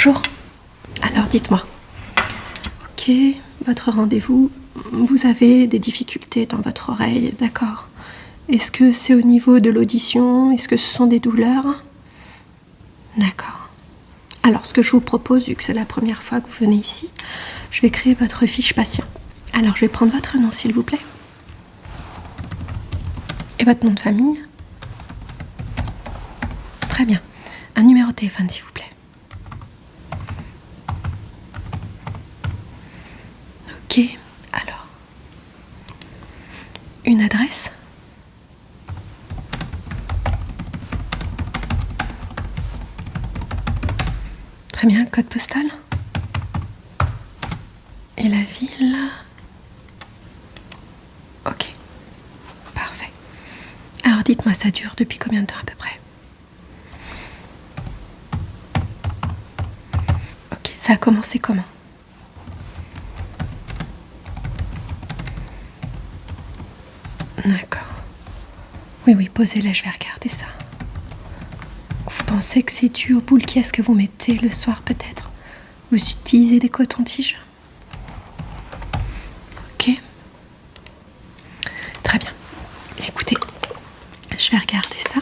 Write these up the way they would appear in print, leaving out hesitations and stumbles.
Bonjour. Alors dites-moi. Ok, votre rendez-vous, vous avez des difficultés dans votre oreille, d'accord. Est-ce que c'est au niveau de l'audition? Est-ce que ce sont des douleurs? D'accord. Alors ce que je vous propose, vu que c'est la première fois que vous venez ici, je vais créer votre fiche patient. Alors je vais prendre votre nom s'il vous plaît. Et votre nom de famille? Très bien. Un numéro de téléphone s'il vous plaît. Ok, alors. Une adresse? Très bien, code postal? Et la ville? Ok, parfait. Alors dites-moi, ça dure depuis combien de temps à peu près? Ok, ça a commencé comment? D'accord. Oui, posez-la, je vais regarder ça. Vous pensez que c'est dû aux boules qui est-ce que vous mettez le soir peut-être? Vous utilisez des cotons-tiges? Ok. Très bien. Écoutez, je vais regarder ça.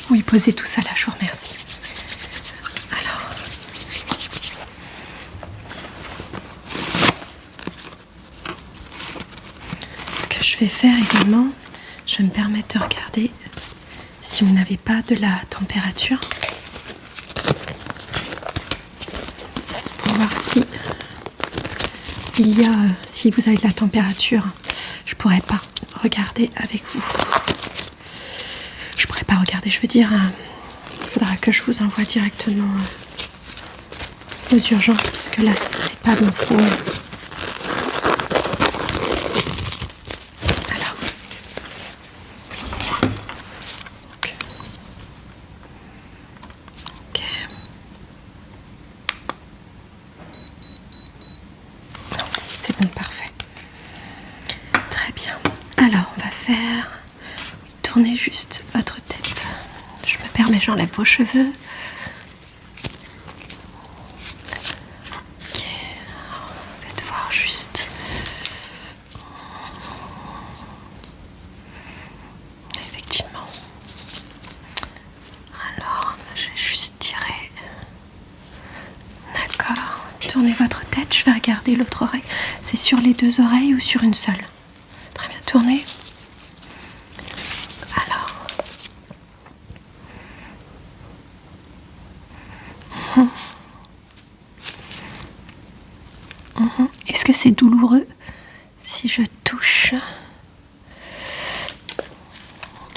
Oui, posez tout ça là, je vous remercie. Alors. Ce que je vais faire également, je vais me permettre de regarder si vous n'avez pas de la température. Pour voir si si vous avez de la température, je pourrais pas regarder avec vous. Je pourrais pas regarder, je veux dire, il faudra que je vous envoie directement aux urgences, parce que là, c'est pas bon signe. Alors. Ok. Non, c'est bon, parfait. Très bien. Alors, on va faire tourner juste votre tête. Je me permets, j'enlève vos cheveux. Ok. Faites voir juste. Effectivement. Alors, je vais juste tirer. D'accord. Tournez votre tête, je vais regarder l'autre oreille. C'est sur les deux oreilles ou sur une seule? Très bien, tournez. Alors. Est-ce que c'est douloureux si je touche?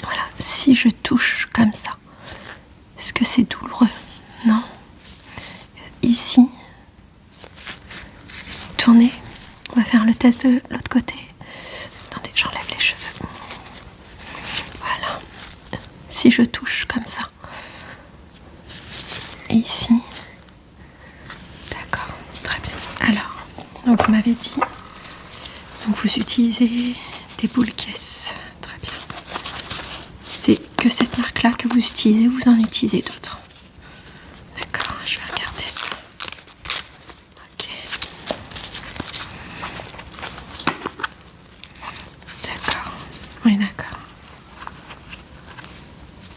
Voilà, si je touche comme ça, est-ce que c'est douloureux? Non. Ici. Tournez. On va faire le test de l'autre côté. Attendez, j'enlève les cheveux. Voilà. Si je touche comme ça. Et ici. D'accord, très bien. Alors, donc vous m'avez dit, donc vous utilisez des boules caisses. Très bien. C'est que cette marque-là que vous utilisez, vous en utilisez d'autres? D'accord, je vais regarder ça. Ok. D'accord. Oui, d'accord.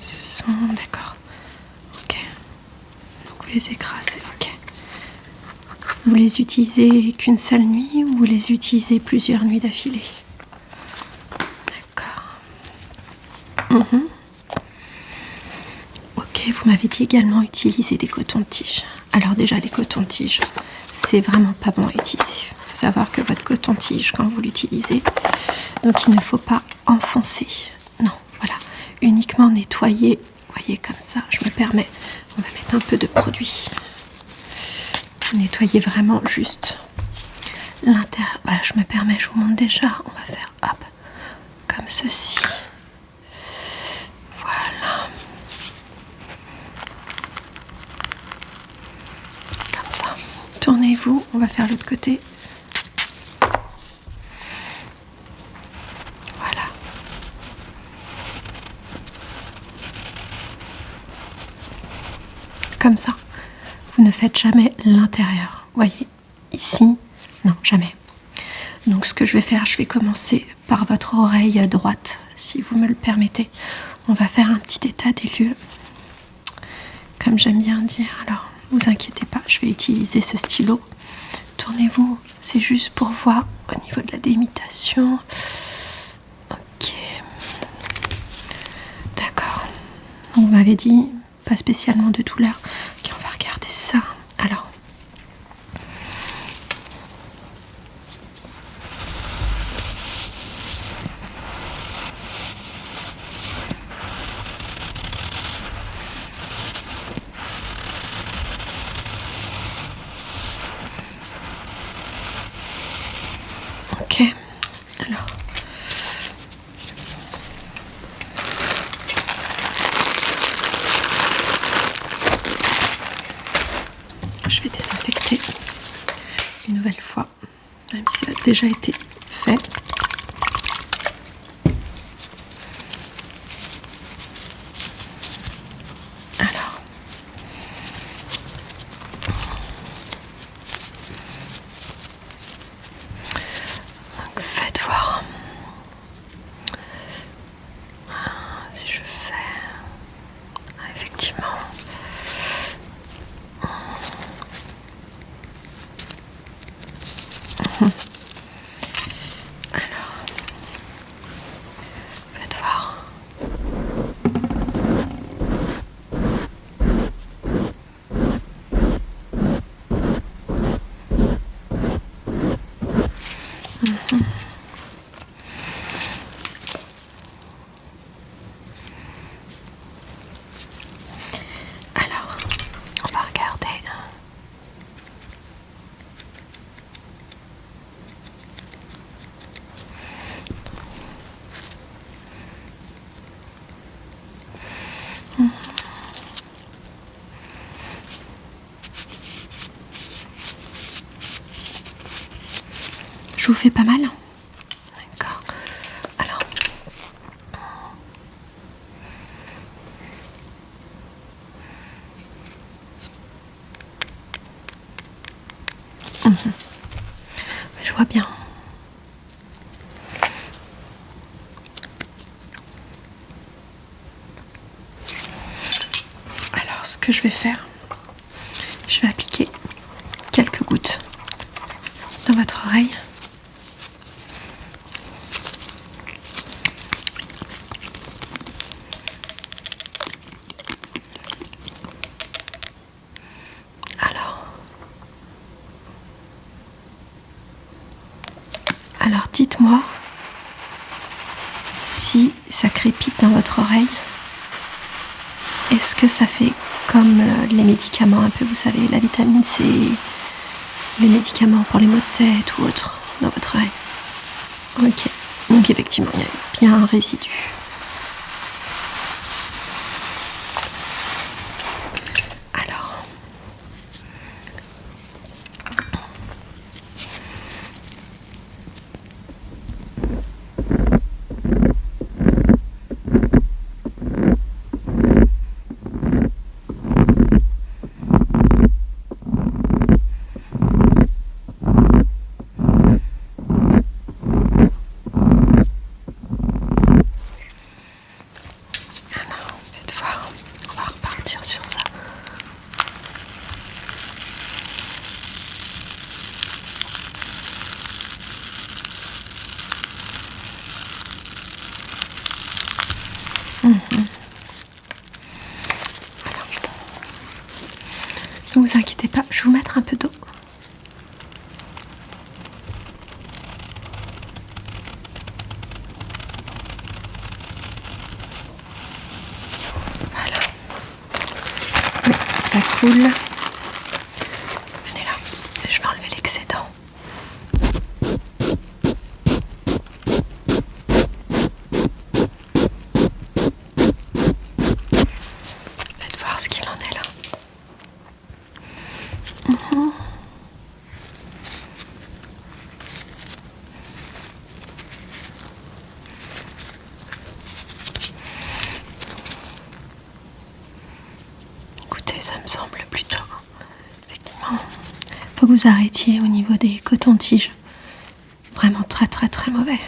Ce sont... D'accord. Ok. Donc vous les écrasez, ok. Vous les utilisez qu'une seule nuit ou vous les utilisez plusieurs nuits d'affilée? D'accord. Ok, vous m'avez dit également utiliser des cotons-tiges. Alors déjà, les cotons-tiges, c'est vraiment pas bon à utiliser. Il faut savoir que votre coton-tige, quand vous l'utilisez, donc il ne faut pas enfoncer. Non, voilà. Uniquement nettoyer, voyez comme ça, je me permets, on va mettre un peu de produit. Nettoyez vraiment juste l'intérieur. Voilà, je me permets, je vous montre déjà. On va faire, hop, comme ceci. Voilà. Comme ça. Tournez-vous, on va faire l'autre côté. Voilà. comme ça. Vous ne faites jamais l'intérieur. Voyez, ici, non, jamais. Donc ce que je vais faire, je vais commencer par votre oreille droite, si vous me le permettez. On va faire un petit état des lieux, comme j'aime bien dire. Alors, vous inquiétez pas, je vais utiliser ce stylo. Tournez-vous, c'est juste pour voir au niveau de la délimitation. Ok. D'accord. Vous m'avez dit pas spécialement de douleur. Ok, on va regarder ça. Alors. Ok. Alors. Je vais désinfecter une nouvelle fois, même si ça a déjà été fait. Alors, donc faites voir si je fais effectivement. Alors, faites voir. Alors, on va regarder. Je vous fais pas mal? D'accord. Alors. Je vois bien. Alors, ce que je vais faire, je vais appliquer quelques gouttes dans votre oreille. Alors dites-moi si ça crépite dans votre oreille. Est-ce que ça fait comme les médicaments un peu, vous savez, la vitamine C, les médicaments pour les maux de tête ou autres dans votre oreille? Ok, donc effectivement il y a bien un résidu. Alors, faites voir, on va repartir sur ça. Ne vous inquiétez pas, je vais vous mettre un peu d'eau. Voilà. Oui, ça coule. Venez là, je vais enlever l'excédent. Faites voir ce qu'il en est là. Écoutez, ça me semble vous arrêtiez au niveau des cotons-tiges. Vraiment très très très mauvais.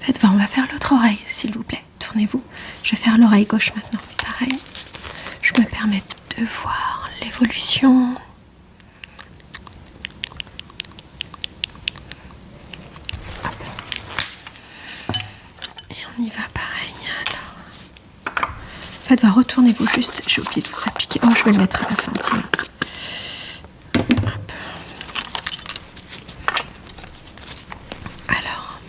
Faites voir, on va faire l'autre oreille, s'il vous plaît. Tournez-vous. Je vais faire l'oreille gauche maintenant. Pareil. Je me permets de voir l'évolution. Et on y va pareil. Alors. Faites voir, retournez-vous juste. J'ai oublié de vous appliquer. Oh, je vais le mettre à la fin sinon. Hop. Alors.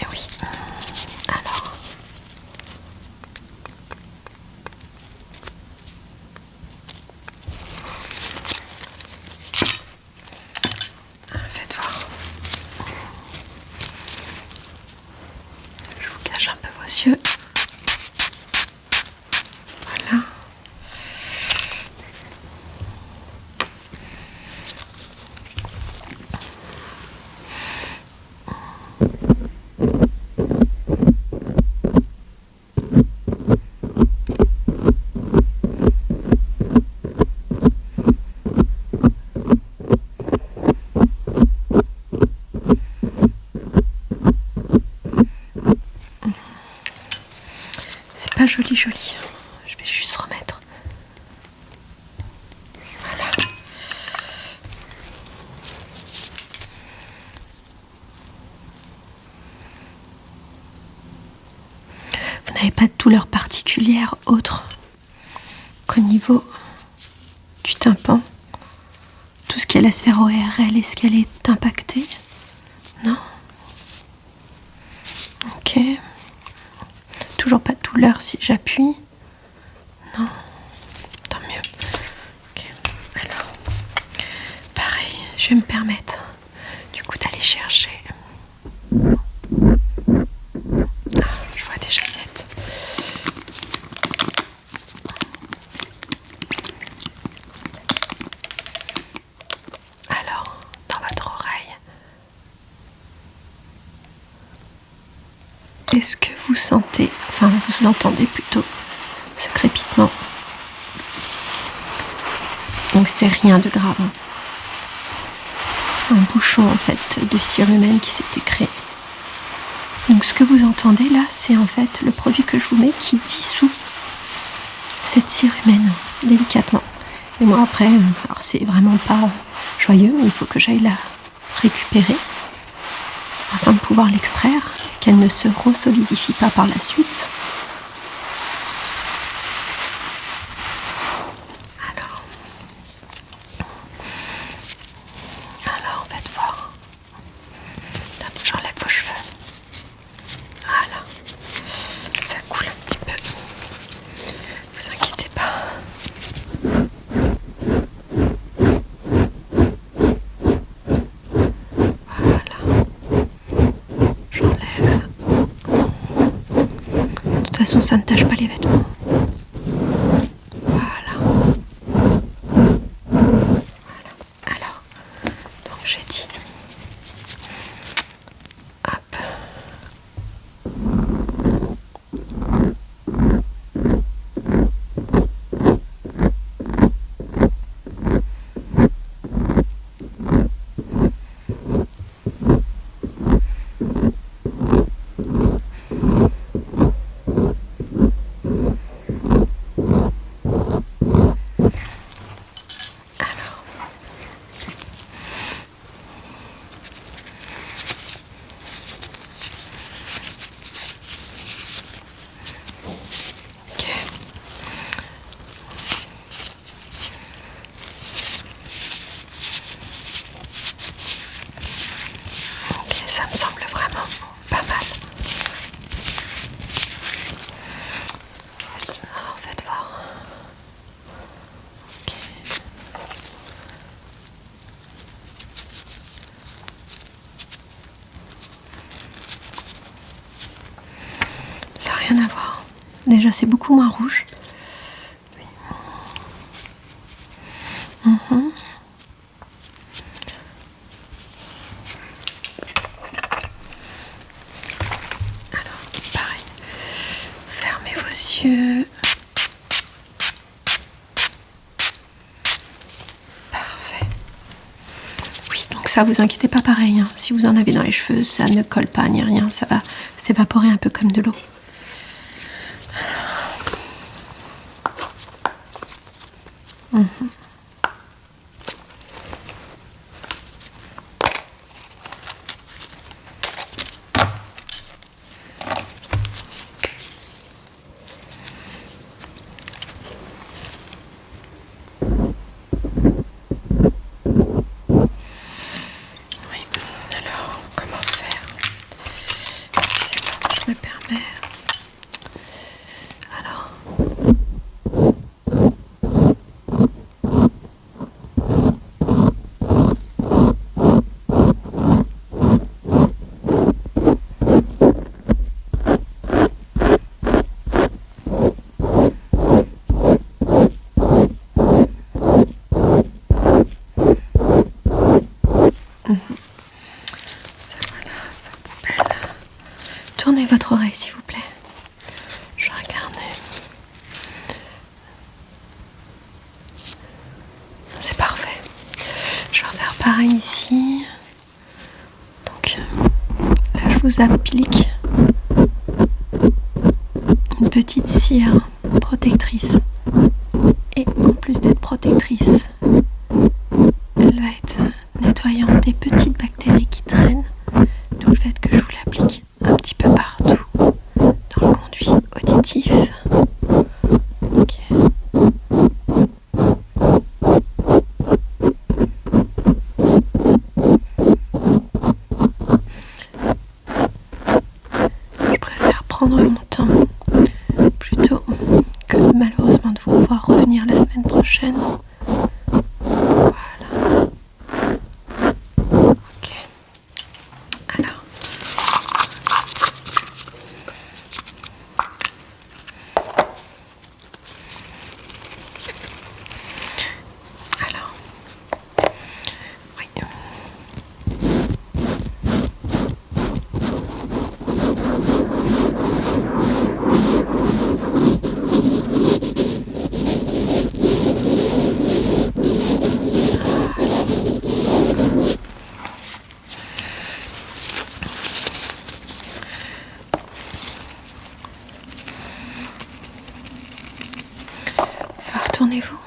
Et oui. Alors. Faites voir. Je vous cache un peu vos yeux. Voilà. C'est pas joli joli. Je vais juste remettre. Voilà. Vous n'avez pas de douleur particulière autre qu'au niveau du tympan? Tout ce qui est la sphère ORL, est-ce qu'elle est impactée? Non? Ok. Toujours pas de douleur si j'appuie? Non? Tant mieux. Ok. Alors, pareil, je vais me permettre du coup d'aller chercher. Ah, je vois déjà net. Alors, dans votre oreille, est-ce que vous sentez, enfin vous entendez plutôt ce crépitement? Donc c'était rien de grave. Hein. Un bouchon en fait de cire humaine qui s'était créé. Donc ce que vous entendez là, c'est en fait le produit que je vous mets qui dissout cette cire humaine délicatement. Et moi après, alors c'est vraiment pas joyeux, mais il faut que j'aille la récupérer afin de pouvoir l'extraire, qu'elle ne se resolidifie pas par la suite. Alors, faites voir. Attendez, j'enlève vos cheveux. Voilà. Ça coule un petit peu. Vous inquiétez pas. Voilà. J'enlève. De toute façon, ça ne tâche pas les vêtements. Voilà. Alors, donc j'ai dit. Hop. Ça me semble vraiment pas mal. Alors, faites voir. Ok. Ça n'a rien à voir. Déjà, c'est beaucoup moins rouge ça, vous inquiétez pas, pareil. Hein. Si vous en avez dans les cheveux, ça ne colle pas ni rien. Ça va s'évaporer un peu comme de l'eau. Tournez votre oreille, s'il vous plaît. Je vais regarder. C'est parfait. Je vais refaire pareil ici. Donc là, je vous applique une petite cire protectrice. Et en plus d'être protectrice, elle va être nettoyante des petites bactéries qui traînent. D'où le fait que je vous l'applique un petit peu partout dans le conduit auditif. Ok. Je préfère prendre mon temps plutôt que malheureusement de vous voir revenir la semaine prochaine. Voilà. Ok. Alors. Oui. Alors, tournez-vous.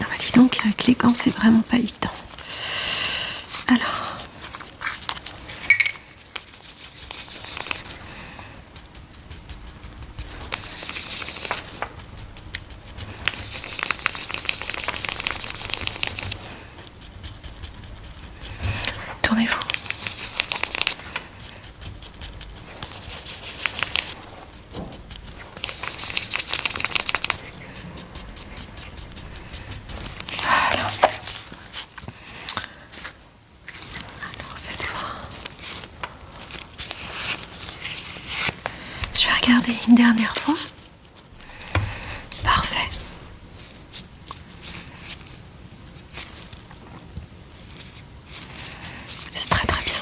Ah bah dis donc, avec les gants, c'est vraiment pas évident. Alors. Tournez-vous. Voilà. Alors, faites voir. Je vais regarder une dernière fois. Parfait. C'est très très bien.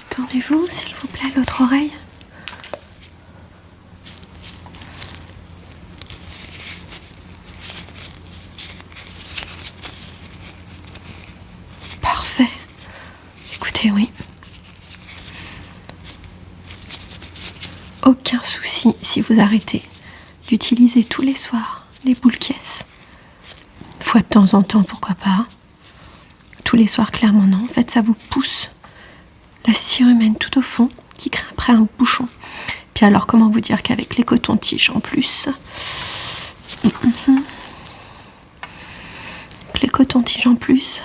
Tournez-vous, s'il vous plaît, l'autre oreille. Parfait. Écoutez, oui. Aucun souci si vous arrêtez d'utiliser tous les soirs les boules caisses. Une fois de temps en temps, pourquoi pas. Tous les soirs, clairement non. En fait, ça vous pousse la cire humaine tout au fond qui crée après un bouchon. Puis alors, comment vous dire qu'avec les cotons-tiges en plus, les cotons-tiges en plus,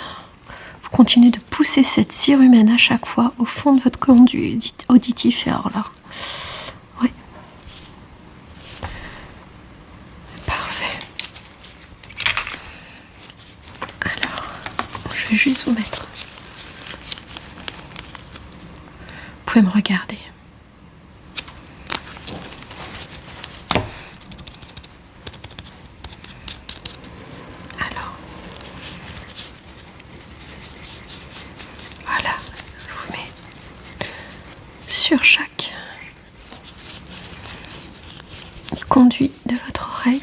vous continuez de pousser cette cire humaine à chaque fois au fond de votre conduit auditif. Et alors là, ouais. Parfait. Alors, vais juste vous mettre. Vous pouvez me regarder. Alors, voilà, je vous mets sur chaque conduit de votre oreille.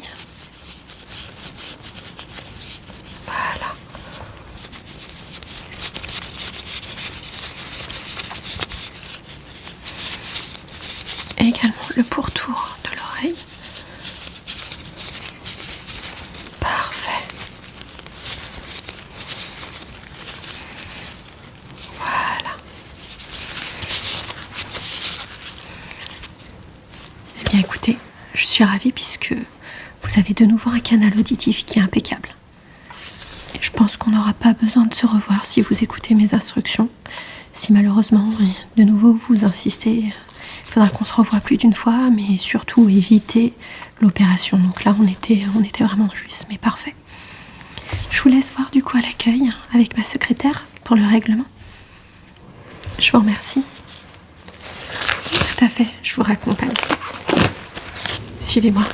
Voilà. Et également le pourtour de l'oreille. Parfait. Voilà. Eh bien écoutez, je suis ravie puisque vous avez de nouveau un canal auditif qui est impeccable. Et je pense qu'on n'aura pas besoin de se revoir si vous écoutez mes instructions. Si malheureusement, de nouveau, vous insistez, il faudra qu'on se revoie plus d'une fois, mais surtout éviter l'opération. Donc là, on était vraiment juste, mais parfait. Je vous laisse voir du coup à l'accueil avec ma secrétaire pour le règlement. Je vous remercie. Tout à fait, je vous raccompagne. Suivez-moi.